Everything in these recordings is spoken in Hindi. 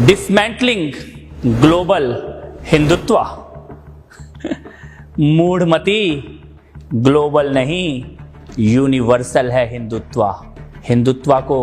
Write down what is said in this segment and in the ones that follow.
Dismantling global Hindutva. मूढ़मती, ग्लोबल नहीं यूनिवर्सल है हिंदुत्व। हिंदुत्व को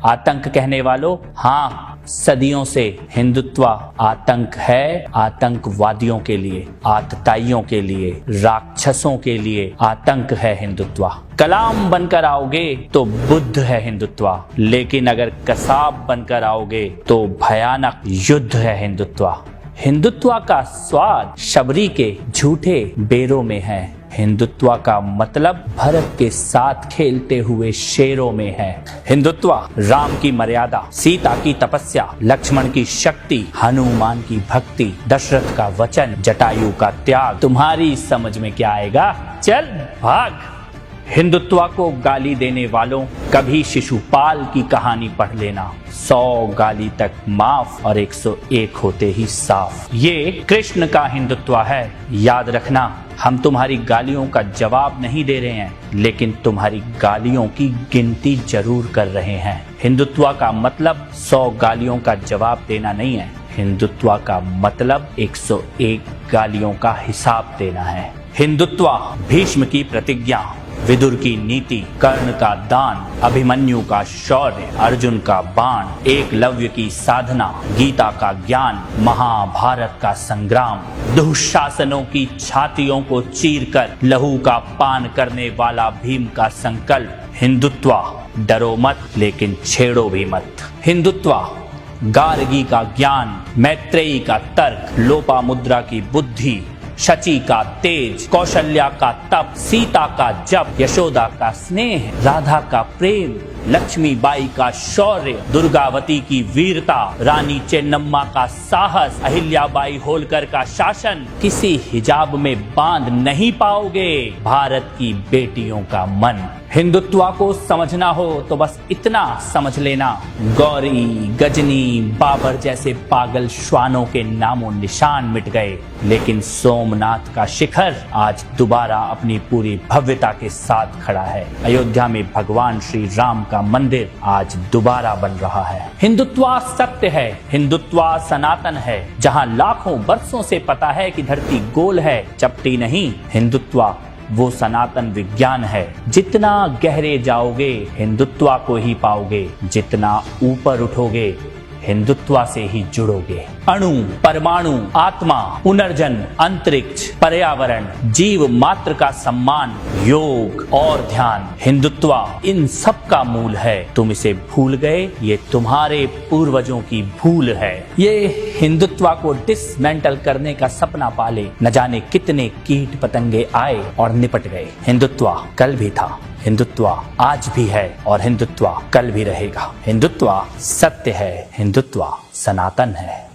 आतंक कहने वालों, हाँ सदियों से हिंदुत्व आतंक है। आतंकवादियों के लिए, आतताइयों के लिए, राक्षसों के लिए आतंक है हिंदुत्व। कलाम बनकर आओगे तो बुद्ध है हिंदुत्व, लेकिन अगर कसाब बनकर आओगे तो भयानक युद्ध है हिंदुत्व। हिंदुत्व का स्वाद शबरी के झूठे बेरों में है। हिंदुत्व का मतलब भरत के साथ खेलते हुए शेरों में है। हिंदुत्व राम की मर्यादा, सीता की तपस्या, लक्ष्मण की शक्ति, हनुमान की भक्ति, दशरथ का वचन, जटायु का त्याग। तुम्हारी समझ में क्या आएगा? चल भाग। हिंदुत्व को गाली देने वालों, कभी शिशुपाल की कहानी पढ़ लेना। 100 गाली तक माफ और 101 होते ही साफ। ये कृष्ण का हिंदुत्व है। याद रखना, हम तुम्हारी गालियों का जवाब नहीं दे रहे हैं, लेकिन तुम्हारी गालियों की गिनती जरूर कर रहे हैं। हिंदुत्व का मतलब 100 गालियों का जवाब देना नहीं है। हिंदुत्व का मतलब 101 गालियों का हिसाब देना है। हिंदुत्व भीष्म की प्रतिज्ञा, विदुर की नीति, कर्ण का दान, अभिमन्यु का शौर्य, अर्जुन का बाण, एकलव्य की साधना, गीता का ज्ञान, महाभारत का संग्राम, दुशासनों की छातियों को चीरकर लहू का पान करने वाला भीम का संकल्प। हिंदुत्व डरो मत, लेकिन छेड़ो भी मत। हिंदुत्व गार्गी का ज्ञान, मैत्रेयी का तर्क, लोपामुद्रा की बुद्धि, शची का तेज, कौशल्या का तप, सीता का जप, यशोदा का स्नेह, राधा का प्रेम, लक्ष्मीबाई का शौर्य, दुर्गावती की वीरता, रानी चेन्नम्मा का साहस, अहिल्याबाई होलकर का शासन। किसी हिजाब में बांध नहीं पाओगे भारत की बेटियों का मन। हिंदुत्व को समझना हो तो बस इतना समझ लेना, गौरी, गजनी, बाबर जैसे पागल श्वानों के नामों निशान मिट गए, लेकिन सोमनाथ का शिखर आज दोबारा अपनी पूरी भव्यता के साथ खड़ा है। अयोध्या में भगवान श्री राम का मंदिर आज दोबारा बन रहा है। हिंदुत्व सत्य है, हिंदुत्व सनातन है। जहां लाखों वर्षों से पता है कि धरती गोल है, चपटी नहीं। हिंदुत्व वो सनातन विज्ञान है। जितना गहरे जाओगे हिंदुत्व को ही पाओगे, जितना ऊपर उठोगे हिंदुत्व से ही जुड़ोगे। अणु, परमाणु, आत्मा, पुनर्जन्म, अंतरिक्ष, पर्यावरण, जीव मात्र का सम्मान, योग और ध्यान, हिंदुत्व इन सब का मूल है। तुम इसे भूल गए, ये तुम्हारे पूर्वजों की भूल है। ये हिंदुत्व को डिसमेंटल करने का सपना पाले न जाने कितने कीट पतंगे आए और निपट गए। हिंदुत्व कल भी था, हिंदुत्व आज भी है और हिंदुत्व कल भी रहेगा। हिंदुत्व सत्य है, हिंदुत्व सनातन है।